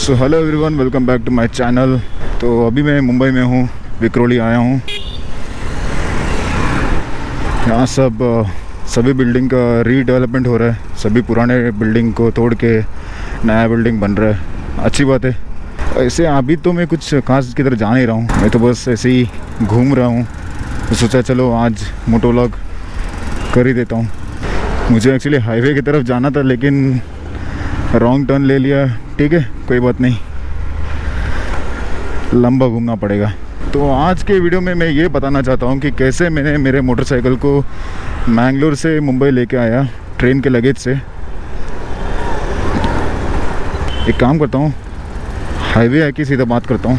So hello everyone, welcome back to my channel. तो अभी मैं मुंबई में हूँ, विक्रोली आया हूँ। यहाँ सभी बिल्डिंग का रीडेवलपमेंट हो रहा है। सभी पुराने बिल्डिंग को तोड़ के नया बिल्डिंग बन रहा है। अच्छी बात है। ऐसे अभी तो मैं कुछ खास की तरह जा नहीं रहा हूँ, मैं तो बस ऐसे ही घूम रहा हूँ। तो सोचा चलो आज मोटो व्लॉग कर ही देता हूँ। मुझे एक्चुअली हाईवे की तरफ जाना था, लेकिन रॉन्ग टर्न ले लिया। ठीक है, कोई बात नहीं, लंबा घूमना पड़ेगा। तो आज के वीडियो में मैं ये बताना चाहता हूँ कि कैसे मैंने मेरे मोटरसाइकिल को मैंगलोर से मुंबई लेके आया ट्रेन के लगेज से। एक काम करता हूँ, हाईवे आके सीधा बात करता हूँ।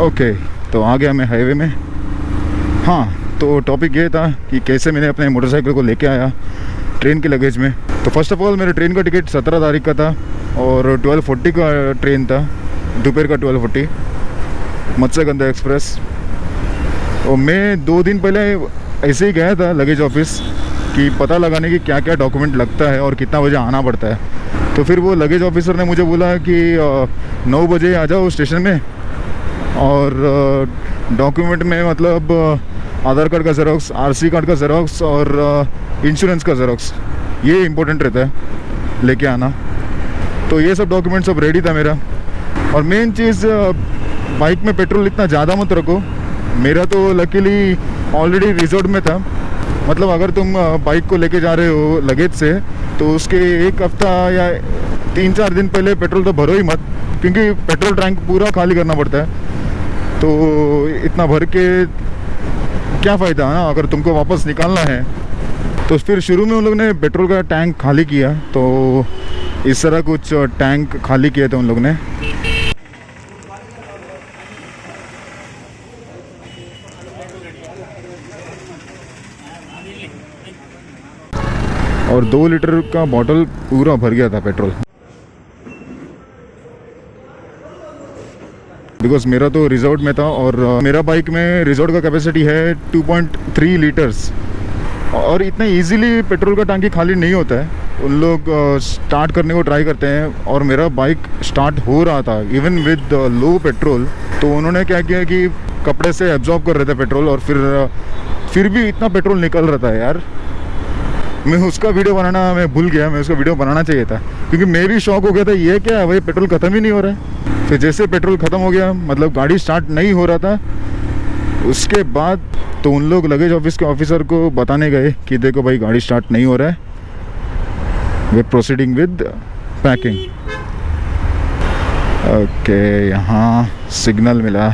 ओके, तो आ गया मैं हाईवे में। हाँ, तो टॉपिक ये था कि कैसे मैंने अपने मोटरसाइकिल को लेके आया ट्रेन के लगेज में। तो फर्स्ट ऑफ ऑल मेरे ट्रेन का टिकट 17 तारीख का था और 12:40 का ट्रेन था, दोपहर का 12:40, मत्स्यगंधा एक्सप्रेस। और मैं 2 दिन पहले ऐसे ही गया था लगेज ऑफिस कि पता लगाने की क्या क्या डॉक्यूमेंट लगता है और कितना बजे आना पड़ता है। तो फिर वो लगेज ऑफिसर ने मुझे बोला कि 9 बजे आ जाओ स्टेशन में, और डॉक्यूमेंट में मतलब आधार कार्ड का ज़ेरॉक्स, आरसी कार्ड का ज़ेरॉक्स और इंश्योरेंस का ज़ेरॉक्स, ये इम्पोर्टेंट रहता है लेके आना। तो ये सब डॉक्यूमेंट सब रेडी था मेरा। और मेन चीज़, बाइक में पेट्रोल इतना ज़्यादा मत रखो। मेरा तो लकीली ऑलरेडी रिजॉर्ट में था। मतलब अगर तुम बाइक को लेके जा रहे हो लगेज से, तो उसके 1 हफ्ता या 3-4 दिन पहले पेट्रोल तो भरो ही मत, क्योंकि पेट्रोल टैंक पूरा खाली करना पड़ता है। तो इतना भर के क्या फ़ायदा है ना, अगर तुमको वापस निकालना है। तो फिर शुरू में उन लोग ने पेट्रोल का टैंक खाली किया, तो इस तरह कुछ टैंक खाली किए थे उन लोग ने। और 2 लीटर का बॉटल पूरा भर गया था पेट्रोल। बिकॉज मेरा तो रिजॉर्ट में था, और मेरा बाइक में रिजॉर्ट का कैपेसिटी है 2.3 लीटर्स। और इतना इजीली पेट्रोल का टंकी खाली नहीं होता है। उन लोग स्टार्ट करने को ट्राई करते हैं, और मेरा बाइक स्टार्ट हो रहा था इवन विद लो पेट्रोल। तो उन्होंने क्या किया कि कपड़े से एब्जॉर्ब कर रहे थे पेट्रोल, और फिर भी इतना पेट्रोल निकल रहा था यार। मैं उसका वीडियो बनाना मैं भूल गया, मैं उसका वीडियो बनाना चाहिए था, क्योंकि मैं भी शॉक हो गया था, ये क्या है भाई, पेट्रोल ख़त्म ही नहीं हो रहा है। फिर जैसे पेट्रोल ख़त्म हो गया, मतलब गाड़ी स्टार्ट नहीं हो रहा था, उसके बाद तो उन लोग लगेज ऑफिस के ऑफिसर को बताने गए कि देखो भाई गाड़ी स्टार्ट नहीं हो रहा है, वे प्रोसीडिंग विद पैकिंग। ओके, यहाँ सिग्नल मिला।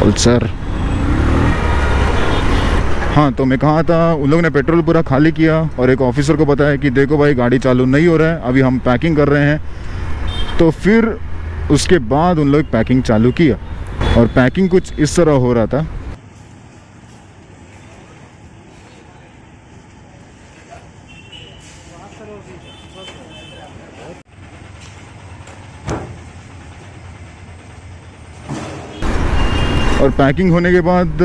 पल्सर। हाँ, तो मैं कहा था, उन लोगों ने पेट्रोल पूरा खाली किया और एक ऑफिसर को बताया कि देखो भाई गाड़ी चालू नहीं हो रहा है, अभी हम पैकिंग कर रहे हैं। तो फिर उसके बाद उन लोग पैकिंग चालू किया, और पैकिंग कुछ इस तरह हो रहा था। और पैकिंग होने के बाद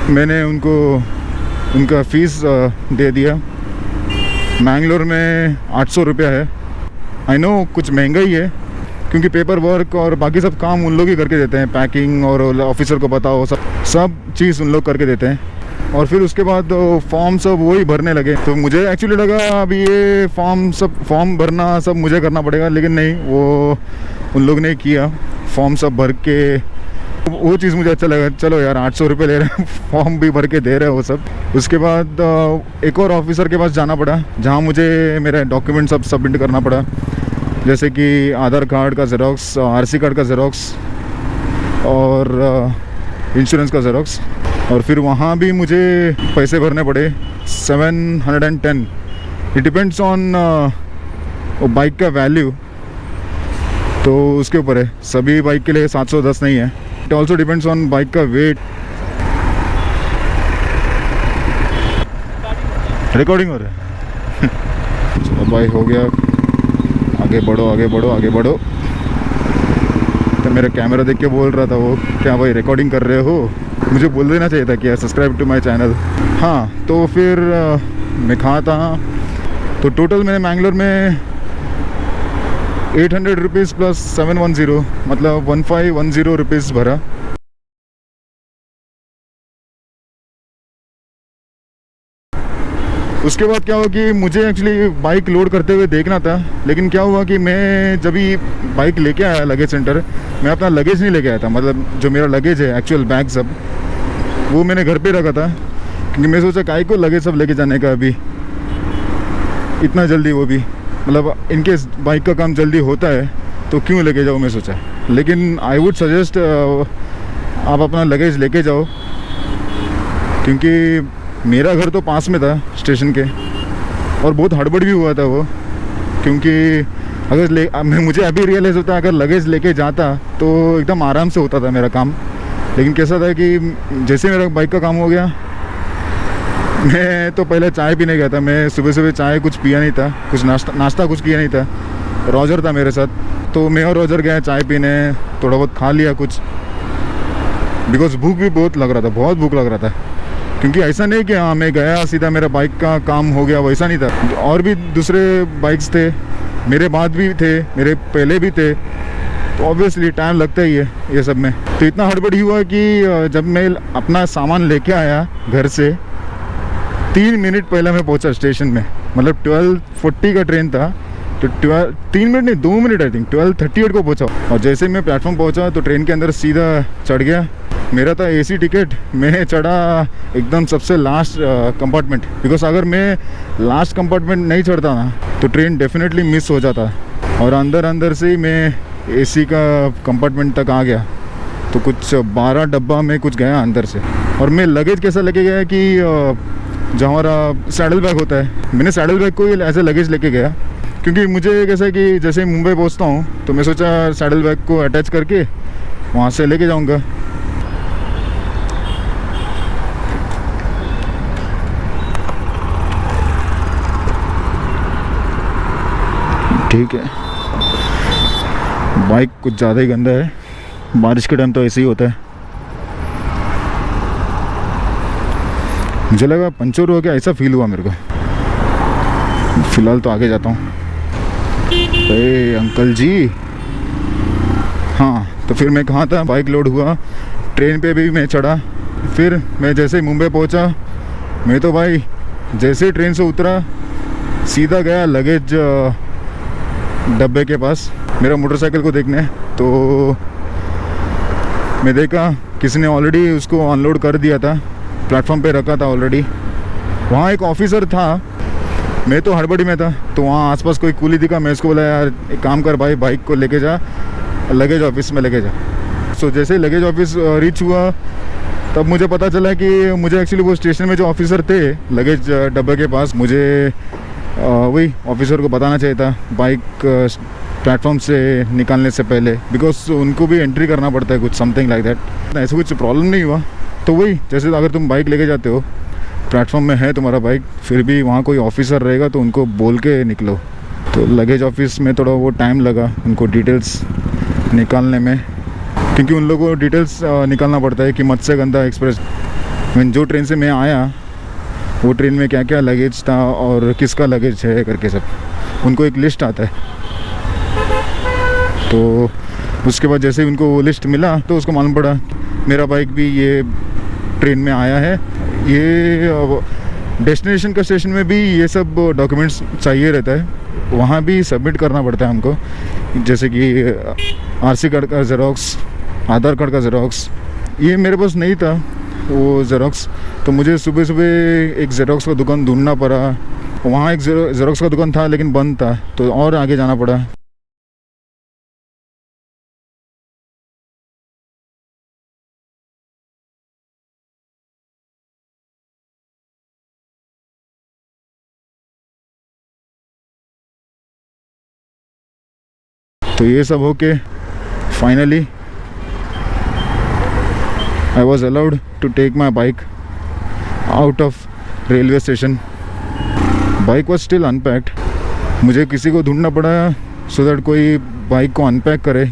मैंने उनको उनका फ़ीस दे दिया। मैंगलोर में 800 रुपया है। आई नो कुछ महंगा ही है, क्योंकि पेपर वर्क और बाकी सब काम उन लोग ही करके देते हैं। पैकिंग और ऑफिसर को बताओ, सब चीज़ उन लोग करके देते हैं। और फिर उसके बाद फॉर्म सब वही भरने लगे। तो मुझे एक्चुअली लगा अभी ये फॉर्म भरना सब मुझे करना पड़ेगा, लेकिन नहीं, वो उन लोग ने किया। फॉर्म सब भर के, वो चीज़ मुझे अच्छा लगा। चलो यार, 800 रुपये ले रहे हैं, फॉर्म भी भर के दे रहे हैं वो सब। उसके बाद एक और ऑफिसर के पास जाना पड़ा, जहाँ मुझे मेरा डॉक्यूमेंट सब सबमिट करना पड़ा, जैसे कि आधार कार्ड का ज़ेरॉक्स, आरसी कार्ड का ज़ेरॉक्स और इंश्योरेंस का ज़ेरॉक्स। और फिर वहाँ भी मुझे पैसे भरने पड़े 710। इट डिपेंड्स ऑन बाइक का वैल्यू, तो उसके ऊपर है। सभी बाइक के लिए 710 नहीं है। It also depends on bike का वेट। रिकॉर्डिंग हो रहा है। चलो भाई, हो गया, आगे बढ़ो आगे बढ़ो आगे बढ़ो। मेरा कैमरा देख के बोल रहा था वो, क्या भाई रिकॉर्डिंग कर रहे हो? मुझे बोल देना चाहिए था कि सब्सक्राइब टू माय चैनल। हाँ, तो फिर मैं कहाँ था, तो टोटल मैंने मैंगलोर में 800 रुपीज़ प्लस 710, मतलब 1510 रुपीज़ भरा। उसके बाद क्या हुआ कि मुझे एक्चुअली बाइक लोड करते हुए देखना था, लेकिन क्या हुआ कि मैं जब भी बाइक लेके आया लगेज सेंटर, मैं अपना लगेज नहीं लेके आया था। मतलब जो मेरा लगेज है, एक्चुअल बैग सब, वो मैंने घर पे रखा था, क्योंकि मैं सोचा काहे को लगेज सब लेके जाने का अभी इतना जल्दी, वो भी मतलब इनकेस बाइक का काम जल्दी होता है तो क्यों लेके जाओ, मैं सोचा। लेकिन आई वुड सजेस्ट आप अपना लगेज लेके जाओ, क्योंकि मेरा घर तो पास में था स्टेशन के, और बहुत हड़बड़ भी हुआ था वो, क्योंकि अगर मुझे अभी रियलाइज़ होता अगर लगेज लेके जाता तो एकदम आराम से होता था मेरा काम। लेकिन कैसा था कि जैसे मेरा बाइक का काम हो गया, मैं तो पहले चाय पीने गया था। मैं सुबह सुबह चाय कुछ पिया नहीं था, कुछ नाश्ता कुछ किया नहीं था। रॉजर था मेरे साथ, तो मैं और रॉजर गए चाय पीने, थोड़ा बहुत खा लिया कुछ, बिकॉज भूख भी बहुत लग रहा था, बहुत भूख लग रहा था। क्योंकि ऐसा नहीं कि हाँ मैं गया सीधा मेरा बाइक का काम हो गया, वैसा नहीं था। और भी दूसरे बाइक्स थे, मेरे बाद भी थे, मेरे पहले भी थे, तो ऑब्वियसली टाइम लगता ही है ये सब में। तो इतना हड़बड़ी हुआ कि जब मैं अपना सामान लेके आया घर से, 3 मिनट पहले मैं पहुंचा स्टेशन में। मतलब 12:40 का ट्रेन था, तो 3 मिनट नहीं 2 मिनट आई थिंक 12:38 को पहुंचा। और जैसे ही मैं प्लेटफॉर्म पहुंचा तो ट्रेन के अंदर सीधा चढ़ गया। मेरा था एसी टिकट, मैं चढ़ा एकदम सबसे लास्ट कंपार्टमेंट, बिकॉज अगर मैं लास्ट कंपार्टमेंट नहीं चढ़ता ना तो ट्रेन डेफिनेटली मिस हो जाता। और अंदर से ही मैं एसी का कंपार्टमेंट तक आ गया, तो कुछ 12 डब्बा में कुछ गया अंदर से। और मैं लगेज कैसा लेके गया कि जो हमारा सैडल बैग होता है, मैंने सैडल बैग को ऐसे लगेज लेके गया, क्योंकि मुझे कैसा है कि जैसे मुंबई पहुंचता हूँ तो मैं सोचा सैडल बैग को अटैच करके वहाँ से लेके जाऊँगा। ठीक है, बाइक कुछ ज़्यादा ही गंदा है, बारिश के टाइम तो ऐसे ही होता है। मुझे लगा पंचर हो गया, ऐसा फील हुआ मेरे को। फिलहाल तो आगे जाता हूँ। अरे अंकल जी, हाँ तो फिर मैं कहाँ था, बाइक लोड हुआ, ट्रेन पे भी मैं चढ़ा। फिर मैं जैसे ही मुंबई पहुँचा, मैं तो भाई जैसे ट्रेन से उतरा सीधा गया लगेज डब्बे के पास मेरा मोटरसाइकिल को देखने। तो मैं देखा किसी ने ऑलरेडी उसको अनलोड कर दिया था, प्लेटफॉर्म पे रखा था ऑलरेडी। वहाँ एक ऑफिसर था, मैं तो हड़बड़ी में था, तो वहाँ आसपास कोई कूली दिखा। मैं उसको बोला यार एक काम कर भाई, बाइक को लेके जा, लगेज ऑफिस में लेके जा। सो जैसे लगेज ऑफिस रीच हुआ तब मुझे पता चला कि मुझे एक्चुअली वो स्टेशन में जो ऑफिसर थे लगेज डब्बे के पास, मुझे वही ऑफिसर को बताना चाहिए था बाइक प्लेटफॉर्म से निकालने से पहले, बिकॉज उनको भी एंट्री करना पड़ता है कुछ, समथिंग लाइक दैट। ऐसा कुछ प्रॉब्लम नहीं हुआ। तो वही जैसे अगर तुम बाइक लेके जाते हो, प्लेटफॉर्म में है तुम्हारा बाइक, फिर भी वहाँ कोई ऑफिसर रहेगा तो उनको बोल के निकलो। तो लगेज ऑफिस में थोड़ा वो टाइम लगा उनको डिटेल्स निकालने में, क्योंकि उन लोगों को डिटेल्स निकालना पड़ता है कि मत्स्यगंधा एक्सप्रेस जो ट्रेन से मैं आया वो ट्रेन में क्या क्या लगेज था और किसका लगेज है करके सब उनको एक लिस्ट आता है। तो उसके बाद जैसे ही उनको वो लिस्ट मिला तो उसको मालूम पड़ा मेरा बाइक भी ये ट्रेन में आया है। ये डेस्टिनेशन का स्टेशन में भी ये सब डॉक्यूमेंट्स चाहिए रहता है, वहाँ भी सबमिट करना पड़ता है हमको, जैसे कि आरसी कार्ड का ज़ेरॉक्स, आधार कार्ड का ज़ेरॉक्स। ये मेरे पास नहीं था वो ज़ेरॉक्स, तो मुझे सुबह सुबह एक ज़ेरॉक्स का दुकान ढूंढना पड़ा। वहाँ एक ज़ेरॉक्स का दुकान था लेकिन बंद था, तो और आगे जाना पड़ा। तो ये सब होके finally I was allowed to take my bike out of railway station. Bike was still unpacked. मुझे किसी को ढूंढना पड़ा सो दैट कोई बाइक को अनपैक करे,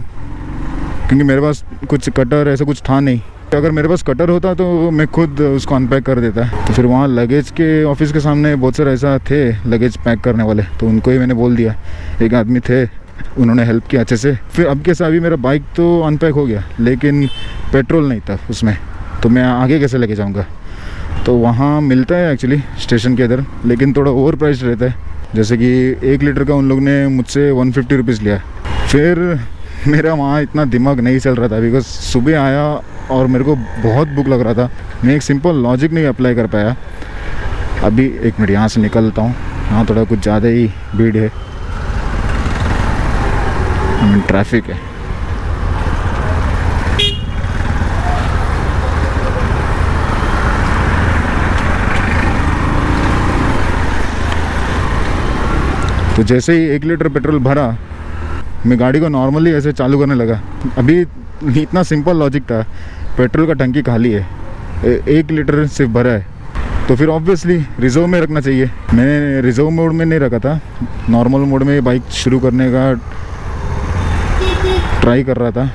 क्योंकि मेरे पास कुछ कटर ऐसा कुछ था नहीं। तो अगर मेरे पास कटर होता तो मैं खुद उसको अनपैक कर देता। तो फिर वहाँ लगेज के ऑफिस के सामने बहुत सारे ऐसा थे लगेज पैक करने वाले, तो उनको ही मैंने बोल दिया। एक आदमी थे, उन्होंने हेल्प किया अच्छे से। फिर अब कैसा, अभी मेरा बाइक तो अनपैक हो गया लेकिन पेट्रोल नहीं था उसमें, तो मैं आगे कैसे लेके जाऊँगा। तो वहाँ मिलता है एक्चुअली स्टेशन के इधर, लेकिन थोड़ा ओवर प्राइस रहता है। जैसे कि 1 लीटर का उन लोग ने मुझसे 150 रुपीज़ लिया। फिर मेरा वहाँ इतना दिमाग नहीं चल रहा था, बिकॉज सुबह आया और मेरे को बहुत भूख लग रहा था। मैं एक सिंपल लॉजिक नहीं अप्लाई कर पाया। अभी 1 मिनट यहाँ से निकलता हूँ, यहाँ थोड़ा कुछ ज़्यादा ही भीड़ है, ट्रैफिक है। तो जैसे ही 1 लीटर पेट्रोल भरा, मैं गाड़ी को नॉर्मली ऐसे चालू करने लगा। अभी इतना सिंपल लॉजिक था, पेट्रोल का टंकी खाली है, 1 लीटर सिर्फ भरा है, तो फिर ऑब्वियसली रिजर्व में रखना चाहिए। मैंने रिजर्व मोड में नहीं रखा था, नॉर्मल मोड में बाइक शुरू करने का ट्राई कर रहा था।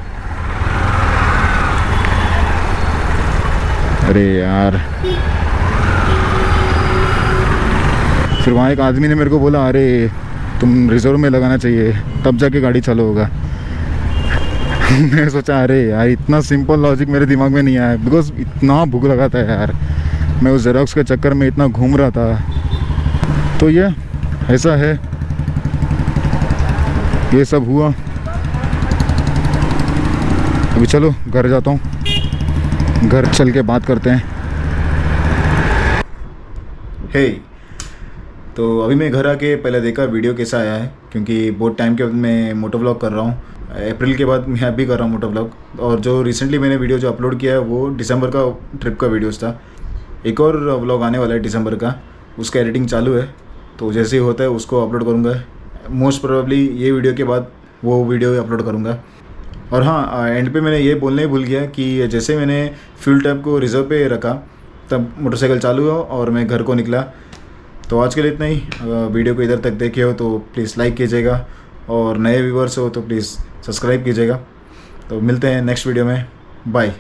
अरे यार, फिर वहाँ एक आदमी ने मेरे को बोला, अरे तुम रिजर्व में लगाना चाहिए तब जाके गाड़ी चालू होगा। मैं सोचा अरे यार, इतना सिंपल लॉजिक मेरे दिमाग में नहीं आया, बिकॉज इतना भूख लगा था यार। मैं उस जेरोक्स के चक्कर में इतना घूम रहा था। तो ये ऐसा है, ये सब हुआ। अभी चलो घर जाता हूँ, घर चल के बात करते हैं। हे तो अभी मैं घर आके पहले देखा वीडियो कैसा आया है, क्योंकि बहुत टाइम के बाद मैं मोटो व्लॉग कर रहा हूँ। अप्रैल के बाद मैं अभी कर रहा हूँ मोटो व्लॉग। और जो रिसेंटली मैंने वीडियो जो अपलोड किया है वो दिसंबर का ट्रिप का वीडियोस था। एक और व्लॉग आने वाला है दिसंबर का, उसका एडिटिंग चालू है, तो जैसे ही होता है उसको अपलोड करूँगा। मोस्ट प्रोबेबली ये वीडियो के बाद वो वीडियो अपलोड करूँगा। और हाँ, एंड पे मैंने ये बोलने ही भूल गया कि जैसे मैंने फ्यूल टैब को रिजर्व पे रखा तब मोटरसाइकिल चालू हो और मैं घर को निकला। तो आज के लिए इतना ही। वीडियो को इधर तक देखे हो तो प्लीज़ लाइक कीजिएगा, और नए व्यूवर्स हो तो प्लीज़ सब्सक्राइब कीजिएगा। तो मिलते हैं नेक्स्ट वीडियो में, बाय।